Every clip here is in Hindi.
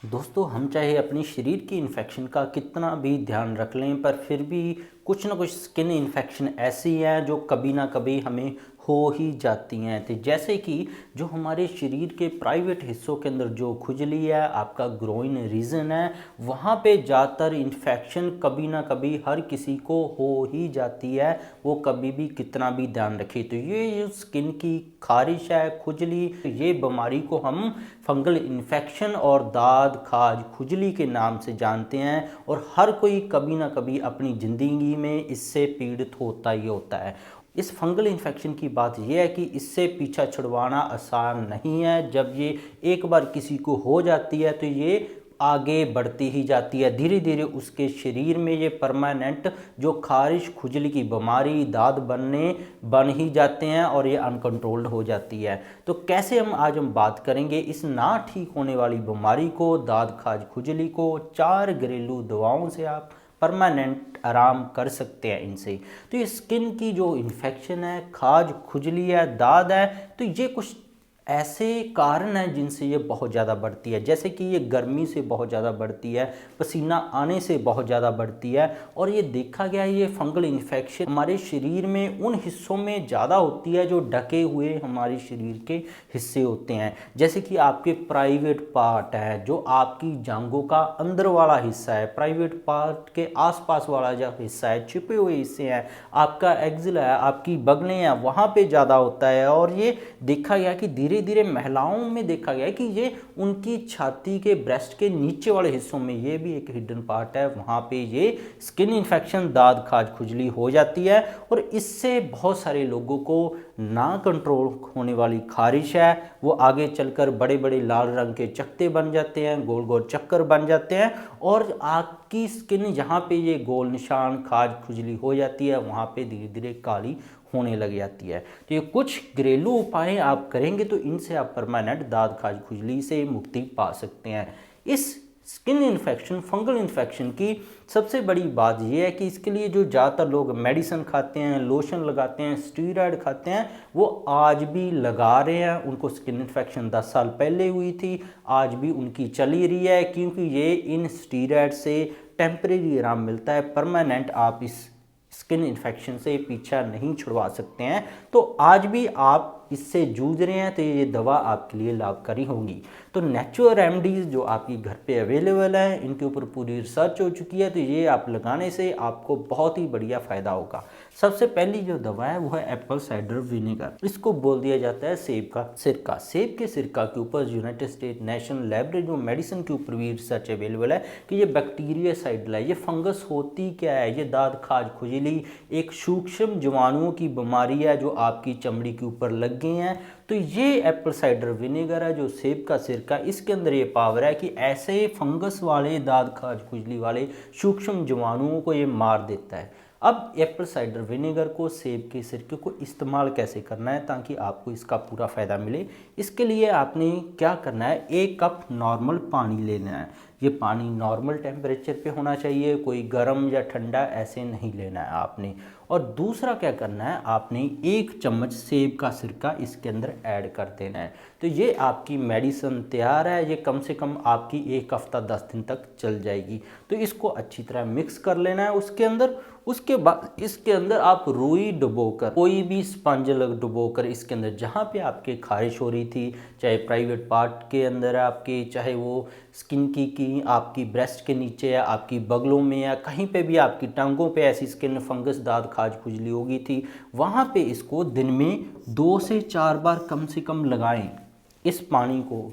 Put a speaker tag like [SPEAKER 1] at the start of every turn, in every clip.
[SPEAKER 1] दोस्तों हम चाहे अपनी शरीर की इन्फेक्शन का कितना भी ध्यान रख लें पर फिर भी कुछ ना कुछ स्किन इन्फेक्शन ऐसी हैं जो कभी ना कभी हमें हो ही जाती हैं। तो जैसे कि जो हमारे शरीर के प्राइवेट हिस्सों के अंदर जो खुजली है, आपका ग्रोइन रीजन है, वहाँ पे ज़्यादातर इन्फेक्शन कभी ना कभी हर किसी को हो ही जाती है, वो कभी भी कितना भी ध्यान रखे। तो ये जो स्किन की खारिश है, खुजली, तो ये बीमारी को हम फंगल इन्फेक्शन और दाद खाज खुजली के नाम से जानते हैं और हर कोई कभी ना कभी अपनी ज़िंदगी में इससे पीड़ित होता ही होता है। इस फंगल इन्फेक्शन की बात यह है कि इससे पीछा छुड़वाना आसान नहीं है। जब ये एक बार किसी को हो जाती है तो ये आगे बढ़ती ही जाती है, धीरे धीरे उसके शरीर में ये परमानेंट जो खारिश खुजली की बीमारी दाद बन ही जाते हैं और ये अनकंट्रोल्ड हो जाती है। तो कैसे हम बात करेंगे इस ना ठीक होने वाली बीमारी को, दाद खाज खुजली को, 4 घरेलू दवाओं से आप परमानेंट आराम कर सकते हैं इनसे। तो ये स्किन की जो इन्फेक्शन है, खाज खुजली है, दाद है, तो ये कुछ ऐसे कारण हैं जिनसे ये बहुत ज़्यादा बढ़ती है। जैसे कि ये गर्मी से बहुत ज़्यादा बढ़ती है, पसीना आने से बहुत ज़्यादा बढ़ती है और ये देखा गया है ये फंगल इन्फेक्शन हमारे शरीर में उन हिस्सों में ज़्यादा होती है जो ढके हुए हमारे शरीर के हिस्से होते हैं। जैसे कि आपके प्राइवेट पार्ट है, जो आपकी जांघों का अंदर वाला हिस्सा है, प्राइवेट पार्ट के आसपास वाला जो हिस्सा है, छिपे हुए हिस्से हैं, आपका एक्जिला है, आपकी बगलें हैं, वहाँ पे ज़्यादा होता है। और ये देखा गया कि धीरे धीरे महिलाओं में देखा गया कि ये उनकी छाती के ब्रेस्ट के नीचे वाले हिस्सों में, ये भी एक हिडन पार्ट है, वहाँ पे ये स्किन इन्फेक्शन दाद खाज खुजली हो जाती है और इससे बहुत सारे लोगों को ना कंट्रोल होने वाली खारिश है वो आगे चलकर बड़े बड़े लाल रंग के चकत्ते बन जाते हैं, गोल गोल चक्कर बन जाते हैं और आपकी स्किन जहाँ पे ये गोल निशान खाज खुजली हो जाती है वहाँ पे धीरे धीरे काली होने लग जाती है। तो ये कुछ घरेलू उपाय आप करेंगे तो इनसे आप परमानेंट दाद खाज खुजली से मुक्ति पा सकते हैं। इस स्किन इन्फेक्शन फंगल इन्फेक्शन की सबसे बड़ी बात यह है कि इसके लिए जो ज़्यादातर लोग मेडिसिन खाते हैं, लोशन लगाते हैं, स्टीरॉयड खाते हैं, वो आज भी लगा रहे हैं। उनको स्किन इन्फेक्शन 10 साल पहले हुई थी, आज भी उनकी चली रही है, क्योंकि ये इन स्टीरॉयड से टेम्परेरी आराम मिलता है, परमानेंट आप इस स्किन इन्फेक्शन से पीछा नहीं छुड़वा सकते हैं। तो आज भी आप इससे जूझ रहे हैं तो ये दवा आपके लिए लाभकारी होंगी। तो नेचुरल रेमेडीज़ जो आपकी घर पे अवेलेबल है, इनके ऊपर पूरी रिसर्च हो चुकी है, तो ये आप लगाने से आपको बहुत ही बढ़िया फ़ायदा होगा। सबसे पहली जो दवा है वो है एप्पल साइडर विनेगर। इसको बोल दिया जाता है सेब का सिरका। सेब के सिरका के ऊपर United state national library of medicine के ऊपर भी रिसर्च अवेलेबल है कि ये बैक्टीरियासाइड है, ये फंगस होती क्या है, ये दाद खाज खुजली एक सूक्ष्म जीवाणुओं की बीमारी है जो आपकी चमड़ी के ऊपर लग गई हैं। तो ये एप्पल साइडर विनेगर है जो सेब का सिरका, इसके अंदर ये पावर है कि ऐसे फंगस वाले दाद खाज खुजली वाले सूक्ष्म जीवाणुओं को ये मार देता है। अब एप्पल साइडर विनेगर को, सेब के सिरके को इस्तेमाल कैसे करना है ताकि आपको इसका पूरा फ़ायदा मिले, इसके लिए आपने क्या करना है, 1 कप नॉर्मल पानी लेना है। ये पानी नॉर्मल टेम्परेचर पे होना चाहिए, कोई गर्म या ठंडा ऐसे नहीं लेना है आपने। और दूसरा क्या करना है, आपने 1 चम्मच सेब का सिरका इसके अंदर ऐड कर देना है। तो ये आपकी मेडिसिन तैयार है, ये कम से कम आपकी 1 हफ्ता 10 दिन तक चल जाएगी। तो इसको अच्छी तरह मिक्स कर लेना है उसके अंदर। उसके बाद इसके अंदर आप रुई डुबोकर, कोई भी स्पंज डुबोकर इसके अंदर जहाँ पे आपके खारिश हो रही थी, चाहे प्राइवेट पार्ट के अंदर है आपके, चाहे वो स्किन की आपकी ब्रेस्ट के नीचे या आपकी बगलों में या कहीं पे भी आपकी टांगों पे ऐसी स्किन फंगस दाद खाज खुजली होगी थी, वहाँ पे इसको दिन में 2 से 4 बार कम से कम लगाएं। इस पानी को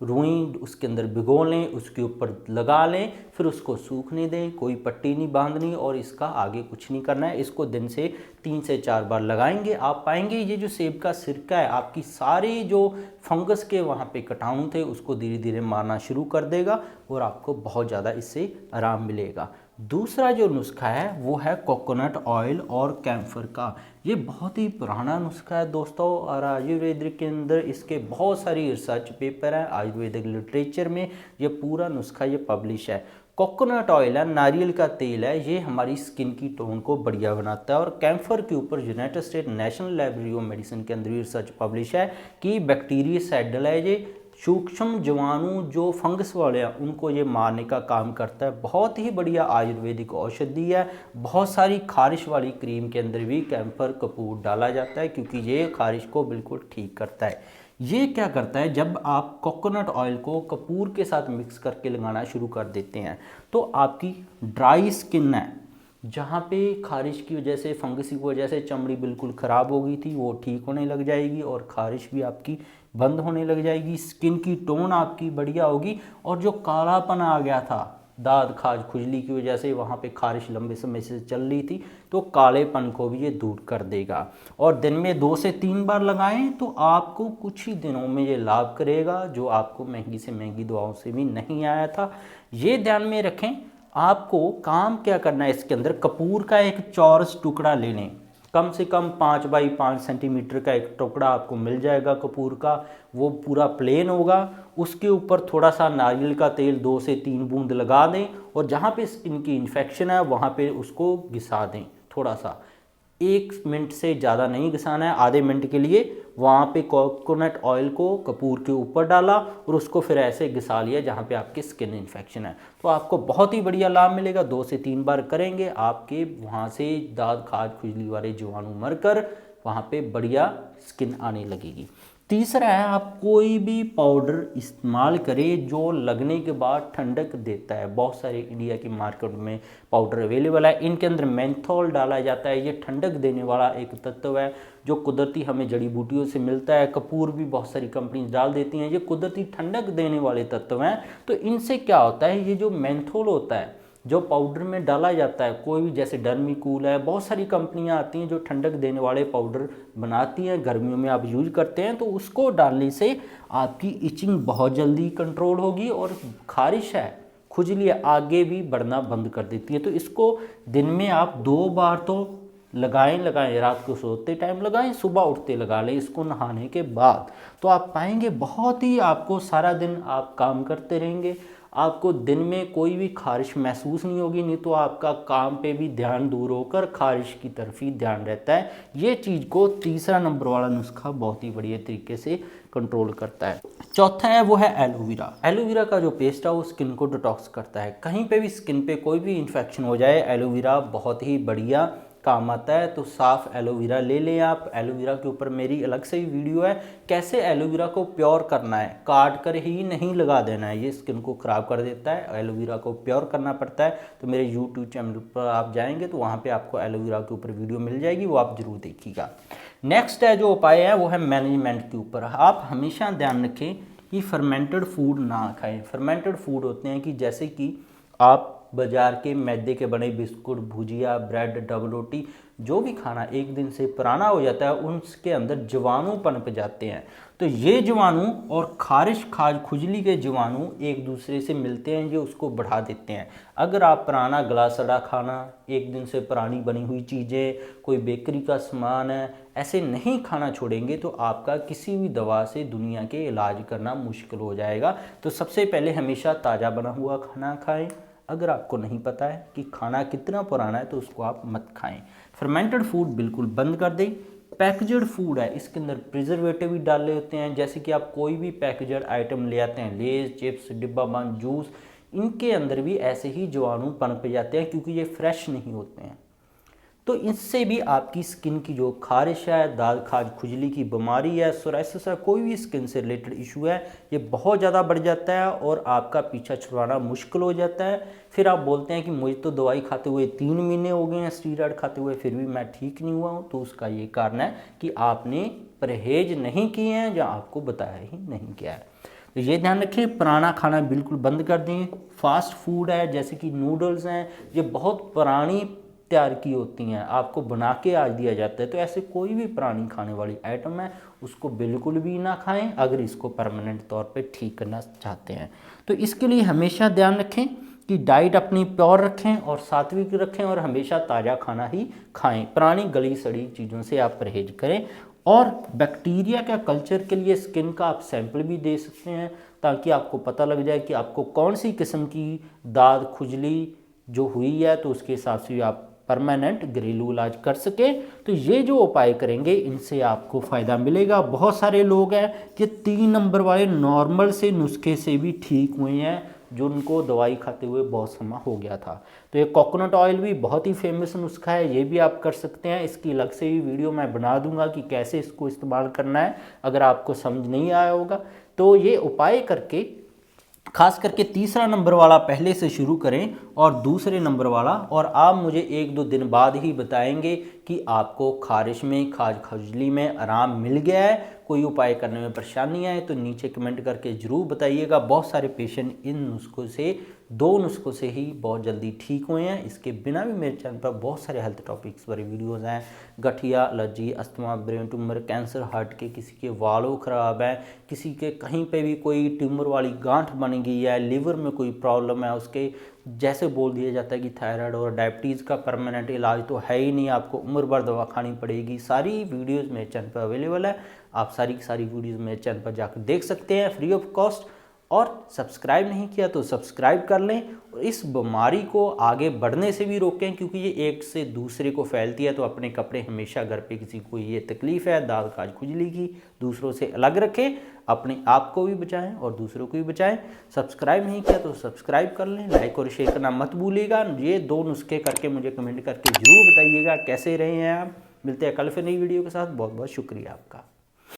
[SPEAKER 1] रुई उसके अंदर भिगो लें, उसके ऊपर लगा लें, फिर उसको सूखने दें, कोई पट्टी नहीं बांधनी और इसका आगे कुछ नहीं करना है। इसको दिन से 3 से 4 बार लगाएंगे, आप पाएंगे ये जो सेब का सिरका है आपकी सारी जो फंगस के वहाँ पे कीटाणु थे उसको धीरे धीरे मारना शुरू कर देगा और आपको बहुत ज़्यादा इससे आराम मिलेगा। दूसरा जो नुस्खा है वो है कोकोनट ऑयल और कैम्फर का। ये बहुत ही पुराना नुस्खा है दोस्तों और आयुर्वेदिक के अंदर इसके बहुत सारी रिसर्च पेपर हैं, आयुर्वेदिक लिटरेचर में ये पूरा नुस्खा ये पब्लिश है। कोकोनट ऑयल है, नारियल का तेल है, ये हमारी स्किन की टोन को बढ़िया बनाता है। और कैम्फर के ऊपर United state national library of medicine के अंदर भी रिसर्च पब्लिश है कि बैक्टीरियासाइडल है, ये सूक्ष्म जीवाणु जो फंगस वाले हैं उनको ये मारने का काम करता है। बहुत ही बढ़िया आयुर्वेदिक औषधि है। बहुत सारी खारिश वाली क्रीम के अंदर भी कैम्फर कपूर डाला जाता है क्योंकि ये खारिश को बिल्कुल ठीक करता है। ये क्या करता है, जब आप कोकोनट ऑयल को कपूर के साथ मिक्स करके लगाना शुरू कर देते हैं तो आपकी ड्राई स्किन है, जहाँ पे खारिश की वजह से, फंगस की वजह से चमड़ी बिल्कुल ख़राब हो गई थी, वो ठीक होने लग जाएगी और खारिश भी आपकी बंद होने लग जाएगी। स्किन की टोन आपकी बढ़िया होगी और जो कालापन आ गया था दाद खाज खुजली की वजह से, वहाँ पे खारिश लंबे समय से चल रही थी, तो कालेपन को भी ये दूर कर देगा। और दिन में 2 से 3 बार लगाएं तो आपको कुछ ही दिनों में ये लाभ करेगा, जो आपको महंगी से महंगी दवाओं से भी नहीं आया था। ये ध्यान में रखें। आपको काम क्या करना है, इसके अंदर कपूर का एक चौरस टुकड़ा ले लें, कम से कम 5 बाई 5 सेंटीमीटर का एक टुकड़ा आपको मिल जाएगा कपूर का, वो पूरा प्लेन होगा। उसके ऊपर थोड़ा सा नारियल का तेल 2 से 3 बूंद लगा दें और जहाँ पे स्किन की इन्फेक्शन है वहाँ पे उसको घिसा दें थोड़ा सा। 1 मिनट से ज़्यादा नहीं घिसाना है, आधे मिनट के लिए वहाँ पे कोकोनट ऑयल को कपूर के ऊपर डाला और उसको फिर ऐसे घिसा लिया जहाँ पे आपकी स्किन इन्फेक्शन है, तो आपको बहुत ही बढ़िया लाभ मिलेगा। 2 से 3 बार करेंगे, आपके वहाँ से दाद खाज खुजली वाले जीवाणु मरकर वहाँ पे बढ़िया स्किन आने लगेगी। तीसरा है, आप कोई भी पाउडर इस्तेमाल करें जो लगने के बाद ठंडक देता है। बहुत सारे इंडिया की मार्केट में पाउडर अवेलेबल है, इनके अंदर मेंथोल डाला जाता है। ये ठंडक देने वाला एक तत्व है जो कुदरती हमें जड़ी बूटियों से मिलता है। कपूर भी बहुत सारी कंपनी डाल देती हैं, ये कुदरती ठंडक देने वाले तत्व हैं। तो इनसे क्या होता है, ये जो मेंथोल होता है जो पाउडर में डाला जाता है, कोई भी जैसे डर्मीकूल है, बहुत सारी कंपनियां आती हैं जो ठंडक देने वाले पाउडर बनाती हैं, गर्मियों में आप यूज करते हैं, तो उसको डालने से आपकी इचिंग बहुत जल्दी कंट्रोल होगी और खारिश है, खुजली आगे भी बढ़ना बंद कर देती है। तो इसको दिन में आप 2 बार तो लगाएं, रात को सोते टाइम लगाएं, सुबह उठते लगा लें इसको नहाने के बाद। तो आप पाएंगे बहुत ही, आपको सारा दिन आप काम करते रहेंगे, आपको दिन में कोई भी खारिश महसूस नहीं होगी। नहीं तो आपका काम पे भी ध्यान दूर होकर खारिश की तरफ ही ध्यान रहता है। ये चीज़ को तीसरा नंबर वाला नुस्खा बहुत ही बढ़िया तरीके से कंट्रोल करता है। चौथा है वो है एलोवेरा। एलोवेरा का जो पेस्ट है वो स्किन को डिटॉक्स करता है। कहीं पे भी स्किन पे कोई भी इन्फेक्शन हो जाए, एलोवेरा बहुत ही बढ़िया काम आता है। तो साफ एलोवेरा ले लें आप। एलोवेरा के ऊपर मेरी अलग से ही वीडियो है, कैसे एलोवेरा को प्योर करना है, काट कर ही नहीं लगा देना है, ये स्किन को ख़राब कर देता है। एलोवेरा को प्योर करना पड़ता है। तो मेरे यूट्यूब चैनल पर आप जाएंगे तो वहाँ पे आपको एलोवेरा के ऊपर वीडियो मिल जाएगी, वो आप जरूर देखिएगा। नेक्स्ट है जो उपाय है वो है मैनेजमेंट के ऊपर। आप हमेशा ध्यान रखें कि फर्मेंटेड फूड ना खाएं। फर्मेंटेड फूड होते हैं कि जैसे कि आप बाजार के मैदे के बने बिस्कुट, भुजिया, ब्रेड, डबल रोटी, जो भी खाना एक दिन से पुराना हो जाता है उसके अंदर जीवाणु पनप जाते हैं। तो ये जीवाणु और खारिश खाज खुजली के जीवाणु एक दूसरे से मिलते हैं, ये उसको बढ़ा देते हैं। अगर आप पुराना गला सड़ा खाना, एक दिन से पुरानी बनी हुई चीज़ें, कोई बेकरी का सामान है, ऐसे नहीं खाना छोड़ेंगे तो आपका किसी भी दवा से दुनिया के इलाज करना मुश्किल हो जाएगा। तो सबसे पहले हमेशा ताज़ा बना हुआ खाना खाएं। अगर आपको नहीं पता है कि खाना कितना पुराना है तो उसको आप मत खाएं। फर्मेंटेड फूड बिल्कुल बंद कर दें। पैकेज्ड फूड है, इसके अंदर प्रिजर्वेटिव भी डाले होते हैं। जैसे कि आप कोई भी पैकेज्ड आइटम ले आते हैं, लेज, चिप्स, डिब्बा बंद जूस, इनके अंदर भी ऐसे ही जीवाणु पनप जाते हैं क्योंकि ये फ्रेश नहीं होते हैं। तो इससे भी आपकी स्किन की जो खारिश है, दाद खाज खुजली की बीमारी है, सोराइसिस है, कोई भी स्किन से रिलेटेड इशू है, ये बहुत ज़्यादा बढ़ जाता है और आपका पीछा छुड़वाना मुश्किल हो जाता है। फिर आप बोलते हैं कि मुझे तो दवाई खाते हुए 3 महीने हो गए हैं, स्टीरॉयड खाते हुए, फिर भी मैं ठीक नहीं हुआ हूँ। तो उसका ये कारण है कि आपने परहेज नहीं किए हैं या आपको बताया ही नहीं किया है। तो ये ध्यान रखें, पुराना खाना बिल्कुल बंद कर दें। फास्ट फूड है जैसे कि नूडल्स हैं, ये बहुत पुरानी तैयार की होती हैं, आपको बना के आज दिया जाता है। तो ऐसे कोई भी पुरानी खाने वाली आइटम है उसको बिल्कुल भी ना खाएं अगर इसको परमानेंट तौर पे ठीक करना चाहते हैं। तो इसके लिए हमेशा ध्यान रखें कि डाइट अपनी प्योर रखें और सात्विक रखें और हमेशा ताज़ा खाना ही खाएं। पुरानी गली सड़ी चीज़ों से आप परहेज करें। और बैक्टीरिया का कल्चर के लिए स्किन का आप सैंपल भी दे सकते हैं ताकि आपको पता लग जाए कि आपको कौन सी किस्म की दाद खुजली जो हुई है, तो उसके हिसाब से आप परमानेंट घरेलू इलाज कर सके। तो ये जो उपाय करेंगे इनसे आपको फ़ायदा मिलेगा। बहुत सारे लोग हैं कि 3 नंबर वाले नॉर्मल से नुस्खे से भी ठीक हुए हैं, जो उनको दवाई खाते हुए बहुत समय हो गया था। तो ये कोकोनट ऑयल भी बहुत ही फेमस नुस्खा है, ये भी आप कर सकते हैं। इसकी अलग से भी वीडियो मैं बना दूंगा कि कैसे इसको इस्तेमाल करना है, अगर आपको समझ नहीं आया होगा। तो ये उपाय करके खास करके तीसरा नंबर वाला पहले से शुरू करें और दूसरे नंबर वाला, और आप मुझे 1-2 दिन बाद ही बताएंगे कि आपको खारिश में, खुजली में आराम मिल गया है, कोई उपाय करने में परेशानी आए तो नीचे कमेंट करके ज़रूर बताइएगा। बहुत सारे पेशेंट इन नुस्खों से, 2 नुस्खों से ही बहुत जल्दी ठीक हुए हैं। इसके बिना भी मेरे चैनल पर बहुत सारे हेल्थ टॉपिक्स पर वीडियोज़ हैं। गठिया, allergy, asthma, brain tumour, cancer, heart के, किसी के वालों ख़राब है, किसी के कहीं पे भी कोई ट्यूमर वाली गांठ बन गई है, लिवर में कोई प्रॉब्लम है, उसके जैसे बोल दिया जाता है कि थायराइड और डायबिटीज़ का परमानेंट इलाज तो है ही नहीं, आपको उम्र भर दवा खानी पड़ेगी। सारी वीडियोज़ मेरे चैनल पर अवेलेबल है, आप सारी की सारी वीडियोज़ मेरे चैनल पर जाकर देख सकते हैं फ्री ऑफ कॉस्ट। और सब्सक्राइब नहीं किया तो सब्सक्राइब कर लें, और इस बीमारी को आगे बढ़ने से भी रोकें, क्योंकि ये एक से दूसरे को फैलती है। तो अपने कपड़े हमेशा घर पे, किसी को ये तकलीफ़ है दाद काज खुजली की, दूसरों से अलग रखें, अपने आप को भी बचाएं और दूसरों को भी बचाएं। सब्सक्राइब नहीं किया तो सब्सक्राइब कर लें, लाइक और शेयर करना मत भूलिएगा। ये 2 नुस्खे करके मुझे कमेंट करके ज़रूर बताइएगा कैसे रहे हैं आप। मिलते हैं कल फिर नई वीडियो के साथ। बहुत बहुत शुक्रिया आपका।